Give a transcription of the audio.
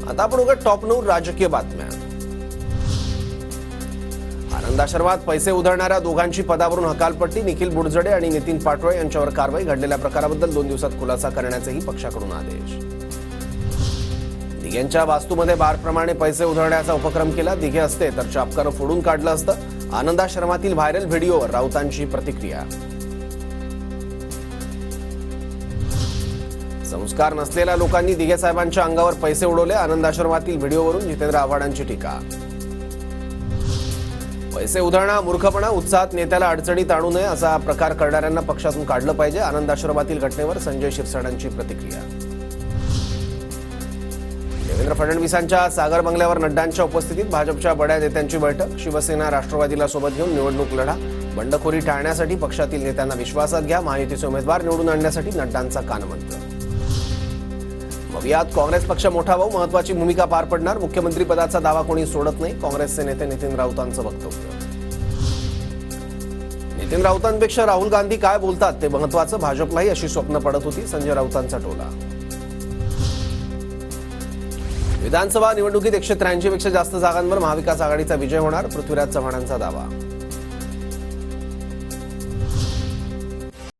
आता आपण बघा टॉप 9 राजकीय बातम्या। आनंदाश्रमात पैसे उधळणाऱ्या दोघांची पदावरून हकालपट्टी। निखिल बुडजडे आणि नितीन पाटोळे यांच्यावर कारवाई। घडलेल्या प्रकाराबद्दल 2 दिवसात खुलासा करण्याचेही पक्षाकडून आदेश। दिघेंच्या वास्तूमध्ये बारप्रमाणे पैसे उधळण्याचा उपक्रम केला। दिघे असते तर चापकानं फोडून काढलं असतं। आनंदाश्रमातील व्हायरल व्हिडिओवर राऊतांची प्रतिक्रिया। संस्कार नसलेल्या लोकांनी दिघे साहेबांच्या अंगावर पैसे उडवले। आनंदाश्रमातील व्हिडिओवरून जितेंद्र आव्हाडांची टीका। पैसे उधळणं मूर्खपणा। उत्साहात नेत्याला अडचणीत आणू नये असा प्रकार करणाऱ्यांना पक्षातून काढलं पाहिजे। आनंदाश्रमातील घटनेवर संजय शिरसाटांची प्रतिक्रिया। देवेंद्र फडणवीसांच्या सागर बंगल्यावर नड्डांच्या उपस्थितीत भाजपच्या बड्या नेत्यांची बैठक। शिवसेना राष्ट्रवादीला सोबत घेऊन निवडणूक लढा। बंडखोरी टाळण्यासाठी पक्षातील नेत्यांना विश्वासात घ्या। महायुतीचे उमेदवार निवडून आणण्यासाठी नड्डांचा कानमंत्र। यात काँग्रेस पक्ष मोठा भाऊ महत्वाची भूमिका पार पडणार। मुख्यमंत्री पदाचा दावा कोणी सोडत नाही। काँग्रेसचे नेते नितीन राऊतांचं वक्तव्य। नितीन राऊतांपेक्षा राहुल गांधी काय बोलतात ते महत्वाचं। भाजपलाही अशी स्वप्न पडत होती। संजय राऊतांचा टोला। विधानसभा निवडणुकीत 183 पेक्षा जास्त जागांवर महाविकास आघाडीचा विजय होणार। पृथ्वीराज चव्हाणांचा दावा।